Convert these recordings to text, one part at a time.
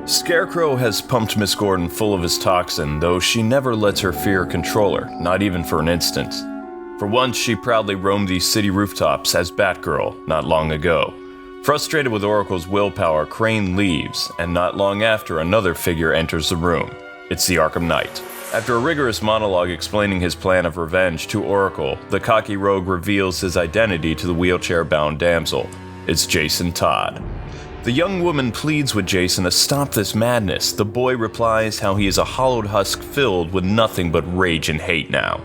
Scarecrow has pumped Miss Gordon full of his toxin, though she never lets her fear control her, not even for an instant. For once, she proudly roamed these city rooftops as Batgirl not long ago. Frustrated with Oracle's willpower, Crane leaves, and not long after, another figure enters the room. It's the Arkham Knight. After a rigorous monologue explaining his plan of revenge to Oracle, the cocky rogue reveals his identity to the wheelchair-bound damsel. It's Jason Todd. The young woman pleads with Jason to stop this madness. The boy replies how he is a hollowed husk filled with nothing but rage and hate now.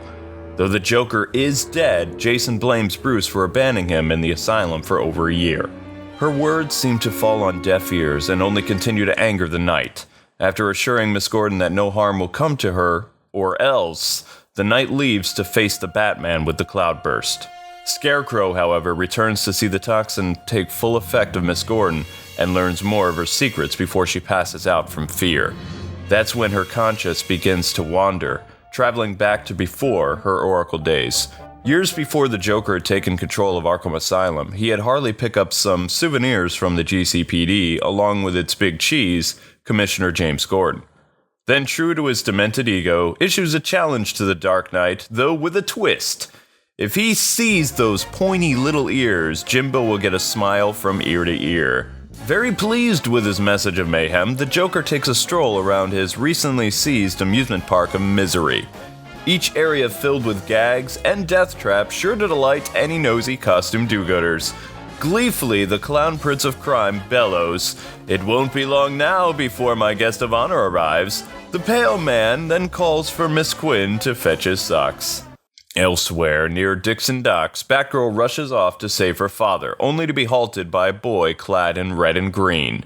Though the Joker is dead, Jason blames Bruce for abandoning him in the asylum for over a year. Her words seem to fall on deaf ears and only continue to anger the Knight. After assuring Miss Gordon that no harm will come to her, or else, the Knight leaves to face the Batman with the cloudburst. Scarecrow, however, returns to see the toxin take full effect of Miss Gordon and learns more of her secrets before she passes out from fear. That's when her conscience begins to wander, traveling back to before her Oracle days. Years before the Joker had taken control of Arkham Asylum, he had Harley pick up some souvenirs from the GCPD along with its big cheese, Commissioner James Gordon. Then, true to his demented ego, issues a challenge to the Dark Knight, though with a twist. If he sees those pointy little ears, Jimbo will get a smile from ear to ear. Very pleased with his message of mayhem, the Joker takes a stroll around his recently seized amusement park of misery. Each area filled with gags and death traps sure to delight any nosy costume do-gooders. Gleefully, the Clown Prince of Crime bellows, "It won't be long now before my guest of honor arrives." The pale man then calls for Miss Quinn to fetch his socks. Elsewhere, near Dixon Docks, Batgirl rushes off to save her father, only to be halted by a boy clad in red and green.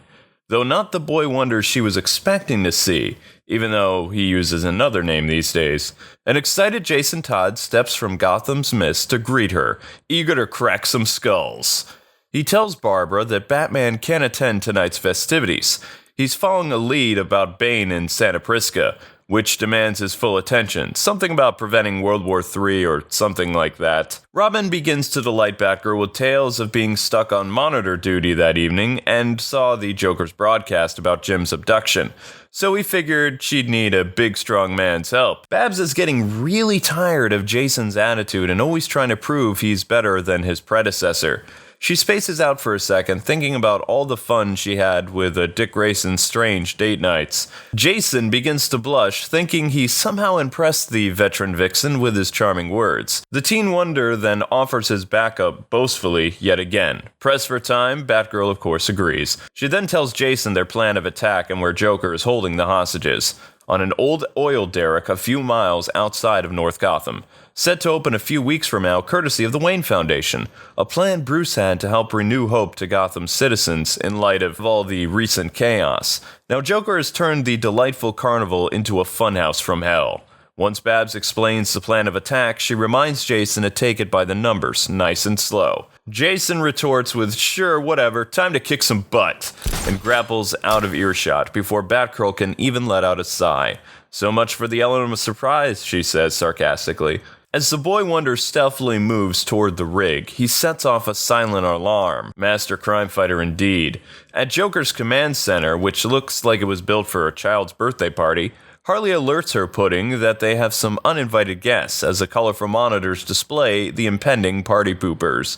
Though not the boy wonder she was expecting to see, even though he uses another name these days. An excited Jason Todd steps from Gotham's mist to greet her, eager to crack some skulls. He tells Barbara that Batman can't attend tonight's festivities. He's following a lead about Bane in Santa Prisca, which demands his full attention, something about preventing World War III or something like that. Robin begins to delight Batgirl with tales of being stuck on monitor duty that evening and saw the Joker's broadcast about Jim's abduction, so he figured she'd need a big strong man's help. Babs is getting really tired of Jason's attitude and always trying to prove he's better than his predecessor. She spaces out for a second, thinking about all the fun she had with Dick Grayson's strange date nights. Jason begins to blush, thinking he somehow impressed the veteran vixen with his charming words. The teen wonder then offers his backup boastfully yet again. Pressed for time, Batgirl of course agrees. She then tells Jason their plan of attack and where Joker is holding the hostages. On an old oil derrick a few miles outside of North Gotham, set to open a few weeks from now courtesy of the Wayne Foundation, a plan Bruce had to help renew hope to Gotham's citizens in light of all the recent chaos. Now Joker has turned the delightful carnival into a funhouse from hell. Once Babs explains the plan of attack, she reminds Jason to take it by the numbers, nice and slow. Jason retorts with, "Sure, whatever, time to kick some butt," and grapples out of earshot before Batgirl can even let out a sigh. "So much for the element of surprise," she says sarcastically. As the boy wonder stealthily moves toward the rig, he sets off a silent alarm. Master crime fighter indeed. At Joker's command center, which looks like it was built for a child's birthday party, Harley alerts her pudding that they have some uninvited guests as the colorful monitors display the impending party poopers.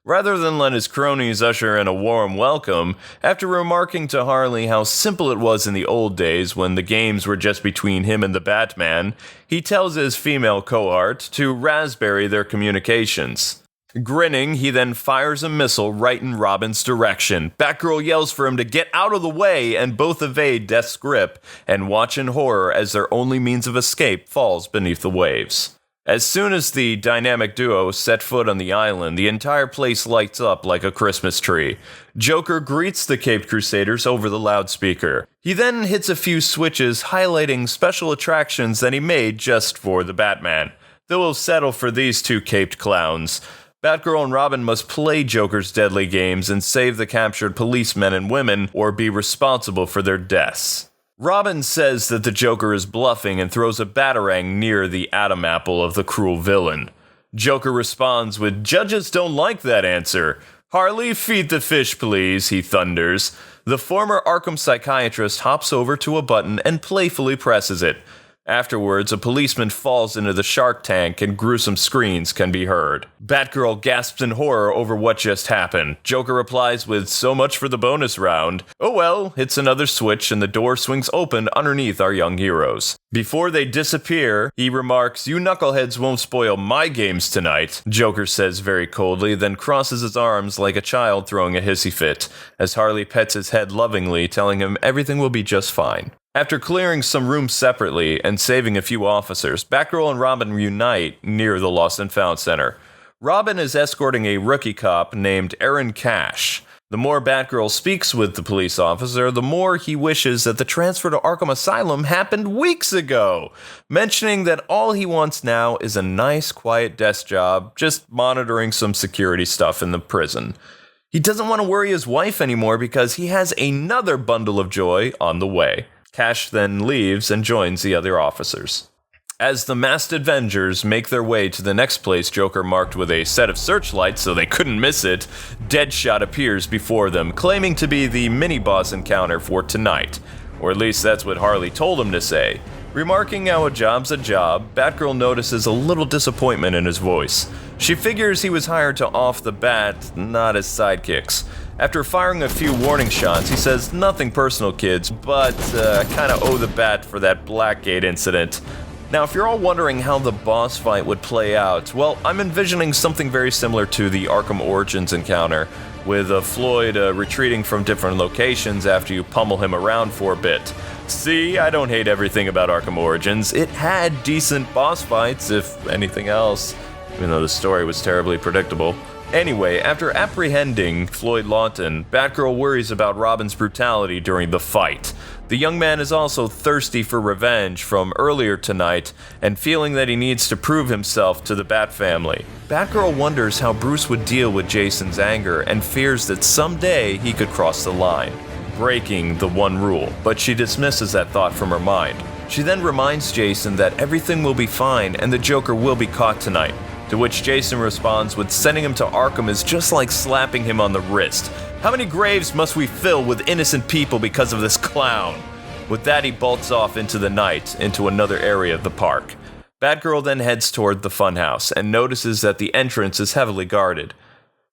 Rather than let his cronies usher in a warm welcome, after remarking to Harley how simple it was in the old days when the games were just between him and the Batman, he tells his female cohort to raspberry their communications. Grinning, he then fires a missile right in Robin's direction. Batgirl yells for him to get out of the way, and both evade Death's grip and watch in horror as their only means of escape falls beneath the waves. As soon as the dynamic duo set foot on the island, the entire place lights up like a Christmas tree. Joker greets the Caped Crusaders over the loudspeaker. He then hits a few switches highlighting special attractions that he made just for the Batman. Though we'll settle for these two caped clowns. Batgirl and Robin must play Joker's deadly games and save the captured policemen and women, or be responsible for their deaths. Robin says that the Joker is bluffing and throws a batarang near the Atom Apple of the cruel villain. Joker responds with, "Judges don't like that answer." "Harley, feed the fish, please," he thunders. The former Arkham psychiatrist hops over to a button and playfully presses it. Afterwards, a policeman falls into the shark tank and gruesome screams can be heard. Batgirl gasps in horror over what just happened. Joker replies with, "So much for the bonus round." Oh well, hits another switch and the door swings open underneath our young heroes. Before they disappear, he remarks, "You knuckleheads won't spoil my games tonight," Joker says very coldly, then crosses his arms like a child throwing a hissy fit, as Harley pets his head lovingly, telling him everything will be just fine. After clearing some rooms separately and saving a few officers, Batgirl and Robin reunite near the Lost and Found Center. Robin is escorting a rookie cop named Aaron Cash. The more Batgirl speaks with the police officer, the more he wishes that the transfer to Arkham Asylum happened weeks ago, mentioning that all he wants now is a nice, quiet desk job, just monitoring some security stuff in the prison. He doesn't want to worry his wife anymore because he has another bundle of joy on the way. Cash then leaves and joins the other officers. As the masked Avengers make their way to the next place Joker marked with a set of searchlights so they couldn't miss it, Deadshot appears before them, claiming to be the mini-boss encounter for tonight. Or at least that's what Harley told him to say. Remarking how a job's a job, Batgirl notices a little disappointment in his voice. She figures he was hired to off the bat, not as sidekicks. After firing a few warning shots, he says, "Nothing personal, kids, but I kinda owe the bat for that Blackgate incident." Now, if you're all wondering how the boss fight would play out, well, I'm envisioning something very similar to the Arkham Origins encounter, with Floyd retreating from different locations after you pummel him around for a bit. See, I don't hate everything about Arkham Origins. It had decent boss fights, if anything else, even though the story was terribly predictable. Anyway, after apprehending Floyd Lawton, Batgirl worries about Robin's brutality during the fight. The young man is also thirsty for revenge from earlier tonight and feeling that he needs to prove himself to the Bat family. Batgirl wonders how Bruce would deal with Jason's anger and fears that someday he could cross the line, breaking the one rule, but she dismisses that thought from her mind. She then reminds Jason that everything will be fine and the Joker will be caught tonight. To which Jason responds with sending him to Arkham is just like slapping him on the wrist. How many graves must we fill with innocent people because of this clown? With that, he bolts off into the night, into another area of the park. Batgirl then heads toward the funhouse and notices that the entrance is heavily guarded.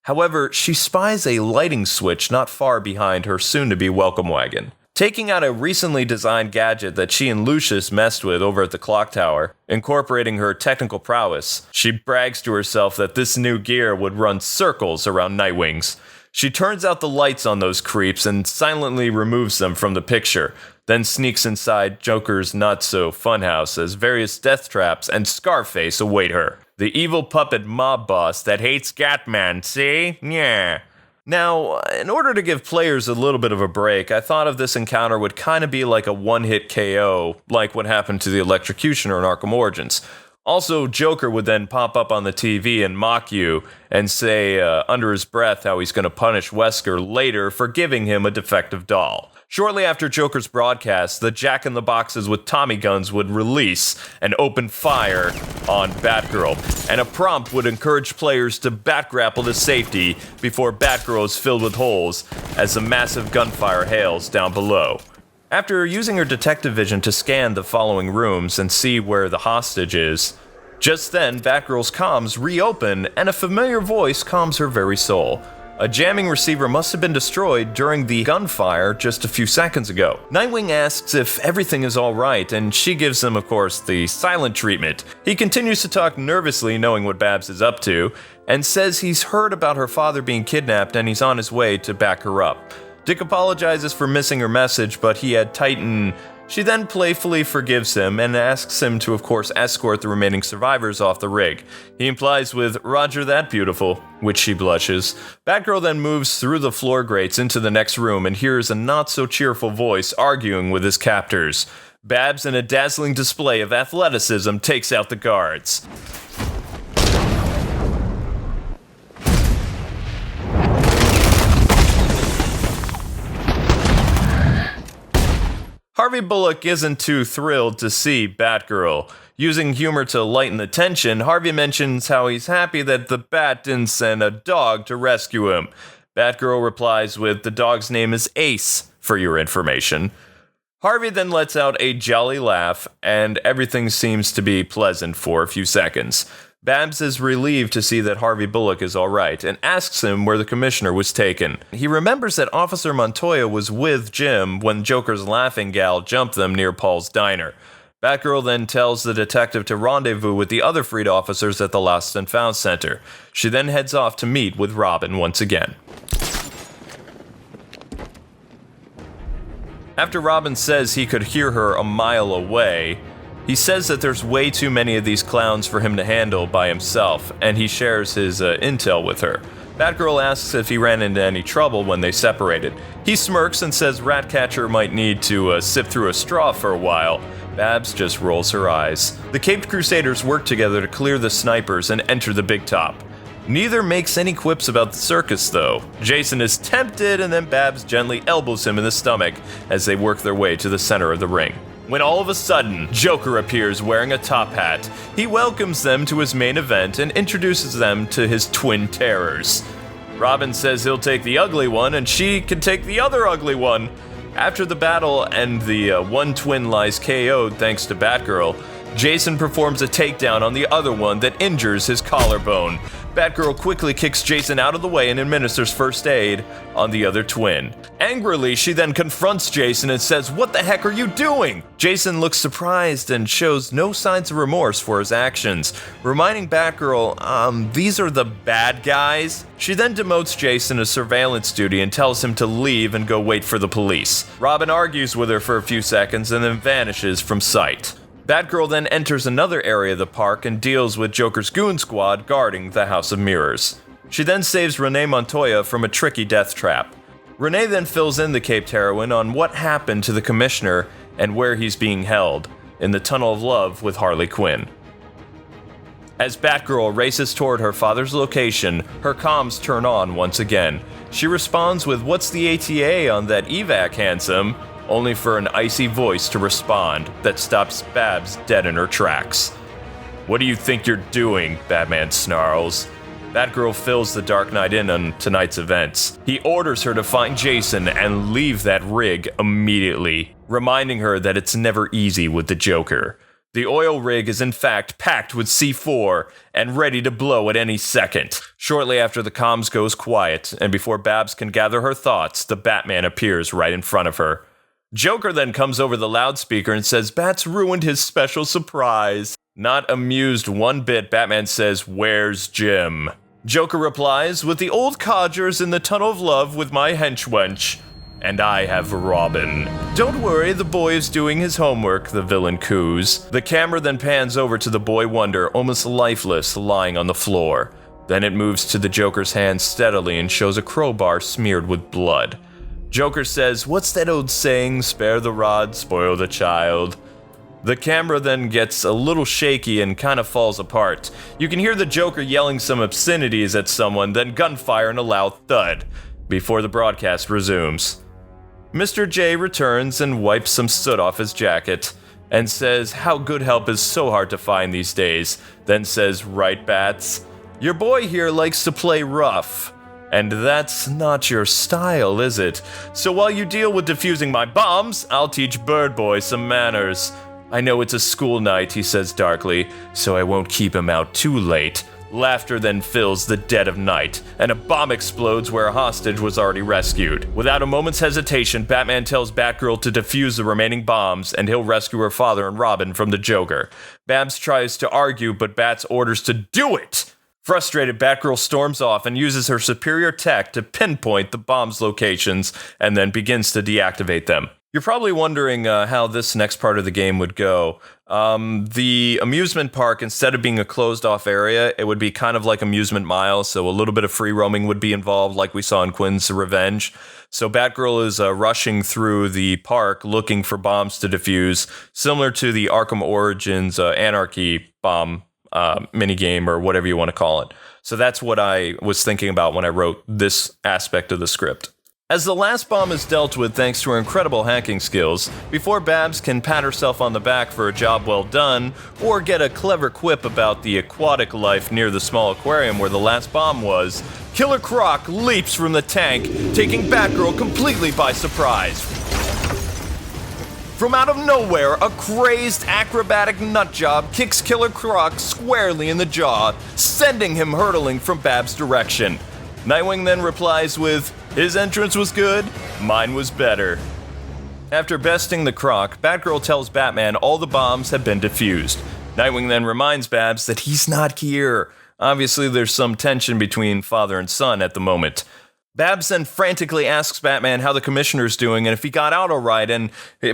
However, she spies a lighting switch not far behind her soon-to-be welcome wagon. Taking out a recently designed gadget that she and Lucius messed with over at the clock tower, incorporating her technical prowess, she brags to herself that this new gear would run circles around Nightwings. She turns out the lights on those creeps and silently removes them from the picture, then sneaks inside Joker's not-so-funhouse as various death traps and Scarface await her. The evil puppet mob boss that hates Gatman, see? Yeah. Now, in order to give players a little bit of a break, I thought of this encounter would kind of be like a one-hit KO, like what happened to the Electrocutioner in Arkham Origins. Also, Joker would then pop up on the TV and mock you and say under his breath how he's going to punish Wesker later for giving him a defective doll. Shortly after Joker's broadcast, the Jack-in-the-Boxes with Tommy guns would release and open fire on Batgirl, and a prompt would encourage players to bat-grapple to safety before Batgirl is filled with holes as the massive gunfire hails down below. After using her detective vision to scan the following rooms and see where the hostage is, just then Batgirl's comms reopen and a familiar voice calms her very soul. A jamming receiver must have been destroyed during the gunfire just a few seconds ago. Nightwing asks if everything is alright, and she gives him, of course, the silent treatment. He continues to talk nervously, knowing what Babs is up to, and says he's heard about her father being kidnapped and he's on his way to back her up. Dick apologizes for missing her message, but he had Titan. She then playfully forgives him and asks him to, of course, escort the remaining survivors off the rig. He implies with, "Roger that, beautiful," which she blushes. Batgirl then moves through the floor grates into the next room and hears a not-so-cheerful voice arguing with his captors. Babs, in a dazzling display of athleticism, takes out the guards. Harvey Harvey Bullock isn't too thrilled to see Batgirl. Using humor to lighten the tension, Harvey mentions how he's happy that the Bat didn't send a dog to rescue him. Batgirl replies with, "The dog's name is Ace, for your information." Harvey then lets out a jolly laugh, and everything seems to be pleasant for a few seconds. Babs is relieved to see that Harvey Bullock is alright, and asks him where the commissioner was taken. He remembers that Officer Montoya was with Jim when Joker's laughing gal jumped them near Paul's diner. Batgirl then tells the detective to rendezvous with the other freed officers at the Lost and Found Center. She then heads off to meet with Robin once again. After Robin says he could hear her a mile away, he says that there's way too many of these clowns for him to handle by himself, and he shares his intel with her. Batgirl asks if he ran into any trouble when they separated. He smirks and says Ratcatcher might need to sip through a straw for a while. Babs just rolls her eyes. The Caped Crusaders work together to clear the snipers and enter the big top. Neither makes any quips about the circus, though. Jason is tempted, and then Babs gently elbows him in the stomach as they work their way to the center of the ring. When all of a sudden, Joker appears wearing a top hat. He welcomes them to his main event and introduces them to his twin terrors. Robin says he'll take the ugly one, and she can take the other ugly one. After the battle and the one twin lies KO'd thanks to Batgirl, Jason performs a takedown on the other one that injures his collarbone. Batgirl quickly kicks Jason out of the way and administers first aid on the other twin. Angrily, she then confronts Jason and says, "What the heck are you doing?" Jason looks surprised and shows no signs of remorse for his actions, reminding Batgirl, these are the bad guys? She then demotes Jason to surveillance duty and tells him to leave and go wait for the police. Robin argues with her for a few seconds and then vanishes from sight. Batgirl then enters another area of the park and deals with Joker's goon squad guarding the House of Mirrors. She then saves Renee Montoya from a tricky death trap. Renee then fills in the Caped Heroine on what happened to the Commissioner and where he's being held, in the Tunnel of Love with Harley Quinn. As Batgirl races toward her father's location, her comms turn on once again. She responds with, "What's the ATA on that evac, handsome?" only for an icy voice to respond that stops Babs dead in her tracks. "What do you think you're doing?" Batman snarls. Batgirl fills the Dark Knight in on tonight's events. He orders her to find Jason and leave that rig immediately, reminding her that it's never easy with the Joker. The oil rig is in fact packed with C4 and ready to blow at any second. Shortly after the comms goes quiet, and before Babs can gather her thoughts, the Batman appears right in front of her. Joker then comes over the loudspeaker and says Bat's ruined his special surprise. Not amused one bit, Batman says, "Where's Jim?" Joker replies, "With the old codgers in the Tunnel of Love with my henchwench. And I have Robin." "Don't worry, the boy is doing his homework," the villain coos. The camera then pans over to the boy Wonder, almost lifeless, lying on the floor. Then it moves to the Joker's hand steadily and shows a crowbar smeared with blood. Joker says, "What's that old saying? Spare the rod, spoil the child." The camera then gets a little shaky and kind of falls apart. You can hear the Joker yelling some obscenities at someone, then gunfire and a loud thud, before the broadcast resumes. Mr. J returns and wipes some soot off his jacket, and says how good help is so hard to find these days, then says, "Right, Bats? Your boy here likes to play rough. And that's not your style, is it? So while you deal with defusing my bombs, I'll teach Bird Boy some manners. I know it's a school night," he says darkly, "so I won't keep him out too late." Laughter then fills the dead of night, and a bomb explodes where a hostage was already rescued. Without a moment's hesitation, Batman tells Batgirl to defuse the remaining bombs, and he'll rescue her father and Robin from the Joker. Babs tries to argue, but Bats orders to do it! Frustrated, Batgirl storms off and uses her superior tech to pinpoint the bomb's locations and then begins to deactivate them. You're probably wondering how this next part of the game would go. The amusement park, instead of being a closed-off area, it would be kind of like Amusement Mile, so a little bit of free roaming would be involved, like we saw in Quinn's Revenge. So Batgirl is rushing through the park looking for bombs to defuse, similar to the Arkham Origins Anarchy bomb minigame, or whatever you want to call it. So that's what I was thinking about when I wrote this aspect of the script. As the last bomb is dealt with thanks to her incredible hacking skills, before Babs can pat herself on the back for a job well done, or get a clever quip about the aquatic life near the small aquarium where the last bomb was, Killer Croc leaps from the tank, taking Batgirl completely by surprise. From out of nowhere, a crazed acrobatic nutjob kicks Killer Croc squarely in the jaw, sending him hurtling from Babs' direction. Nightwing then replies with, "His entrance was good, mine was better." After besting the Croc, Batgirl tells Batman all the bombs have been defused. Nightwing then reminds Babs that he's not here. Obviously, there's some tension between father and son at the moment. Babs then frantically asks Batman how the commissioner's doing and if he got out alright and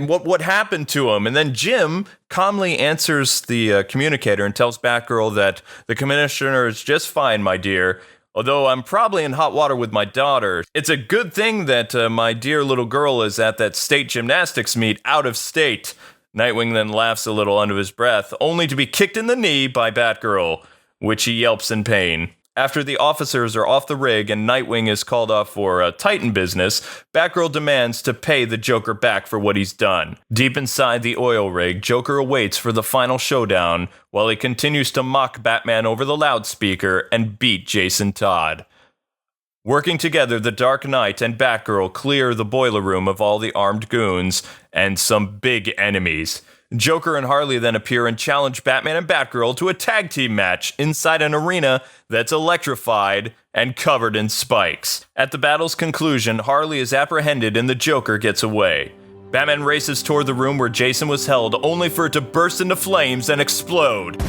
what happened to him. And then Jim calmly answers the communicator and tells Batgirl that the commissioner is just fine, my dear. Although I'm probably in hot water with my daughter. It's a good thing that my dear little girl is at that state gymnastics meet out of state. Nightwing then laughs a little under his breath, only to be kicked in the knee by Batgirl, which he yelps in pain. After the officers are off the rig and Nightwing is called off for Titan business, Batgirl demands to pay the Joker back for what he's done. Deep inside the oil rig, Joker awaits for the final showdown while he continues to mock Batman over the loudspeaker and beat Jason Todd. Working together, the Dark Knight and Batgirl clear the boiler room of all the armed goons and some big enemies. Joker and Harley then appear and challenge Batman and Batgirl to a tag team match inside an arena that's electrified and covered in spikes. At the battle's conclusion, Harley is apprehended and the Joker gets away. Batman races toward the room where Jason was held, only for it to burst into flames and explode.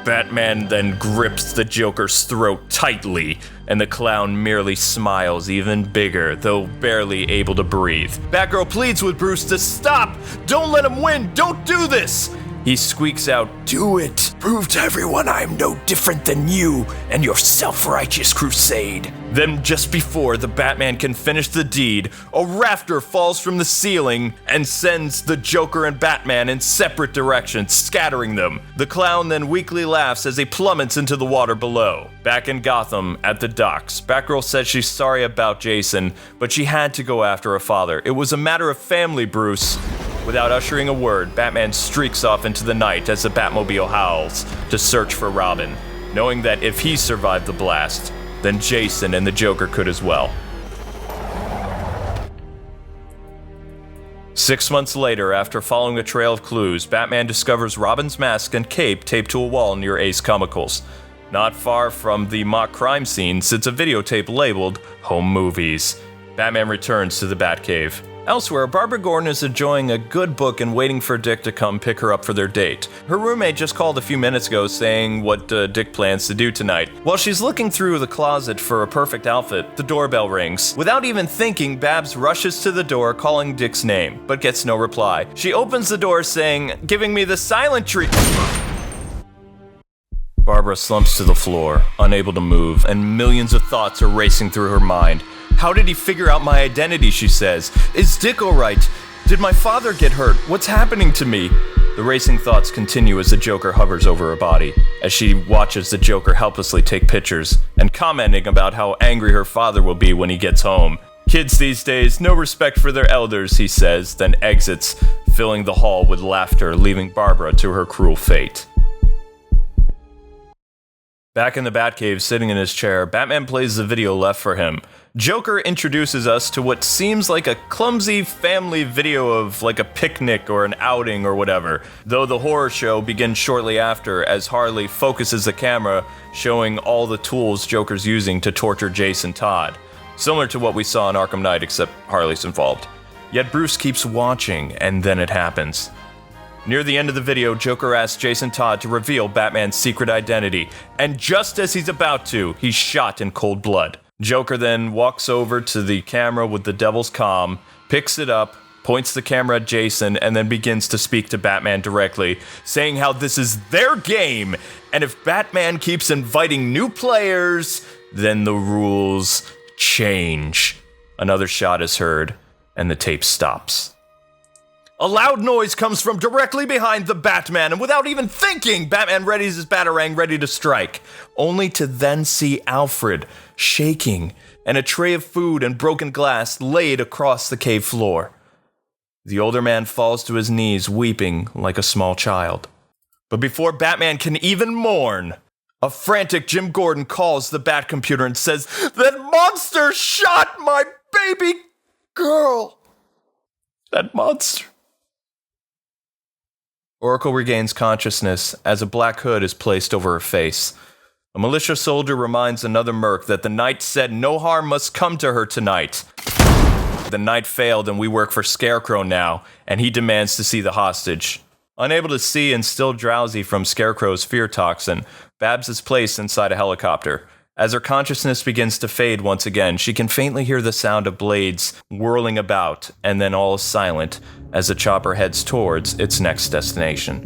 Batman then grips the Joker's throat tightly, and the clown merely smiles even bigger, though barely able to breathe. Batgirl pleads with Bruce to stop! Don't let him win! Don't do this! He squeaks out, "Do it! Prove to everyone I'm no different than you and your self-righteous crusade." Then just before the Batman can finish the deed, a rafter falls from the ceiling and sends the Joker and Batman in separate directions, scattering them. The clown then weakly laughs as he plummets into the water below. Back in Gotham, at the docks, Batgirl says she's sorry about Jason, but she had to go after her father. It was a matter of family, Bruce. Without uttering a word, Batman streaks off into the night as the Batmobile howls to search for Robin, knowing that if he survived the blast, then Jason and the Joker could as well. 6 months later, after following a trail of clues, Batman discovers Robin's mask and cape taped to a wall near Ace Chemicals. Not far from the mock crime scene sits a videotape labeled Home Movies. Batman returns to the Batcave. Elsewhere, Barbara Gordon is enjoying a good book and waiting for Dick to come pick her up for their date. Her roommate just called a few minutes ago saying what Dick plans to do tonight. While she's looking through the closet for a perfect outfit, the doorbell rings. Without even thinking, Babs rushes to the door calling Dick's name, but gets no reply. She opens the door saying, "Giving me the silent treatment." Barbara slumps to the floor, unable to move, and millions of thoughts are racing through her mind. How did he figure out my identity, she says. Is Dick alright? Did my father get hurt? What's happening to me? The racing thoughts continue as the Joker hovers over her body, as she watches the Joker helplessly take pictures, and commenting about how angry her father will be when he gets home. Kids these days, no respect for their elders, he says, then exits, filling the hall with laughter, leaving Barbara to her cruel fate. Back in the Batcave, sitting in his chair, Batman plays the video left for him. Joker introduces us to what seems like a clumsy family video of like a picnic or an outing or whatever, though the horror show begins shortly after as Harley focuses the camera, showing all the tools Joker's using to torture Jason Todd. Similar to what we saw in Arkham Knight, except Harley's involved. Yet Bruce keeps watching, and then it happens. Near the end of the video, Joker asks Jason Todd to reveal Batman's secret identity, and just as he's about to, he's shot in cold blood. Joker then walks over to the camera with the Devil's Calm, picks it up, points the camera at Jason, and then begins to speak to Batman directly, saying how this is their game, and if Batman keeps inviting new players, then the rules change. Another shot is heard, and the tape stops. A loud noise comes from directly behind the Batman, and without even thinking, Batman readies his batarang ready to strike, only to then see Alfred shaking and a tray of food and broken glass laid across the cave floor. The older man falls to his knees, weeping like a small child. But before Batman can even mourn, a frantic Jim Gordon calls the Bat computer and says, "That monster shot my baby girl! That monster!" Oracle regains consciousness as a black hood is placed over her face. A militia soldier reminds another merc that the knight said no harm must come to her tonight. The knight failed and we work for Scarecrow now, and he demands to see the hostage. Unable to see and still drowsy from Scarecrow's fear toxin, Babs is placed inside a helicopter. As her consciousness begins to fade once again, she can faintly hear the sound of blades whirling about, and then all is silent as the chopper heads towards its next destination.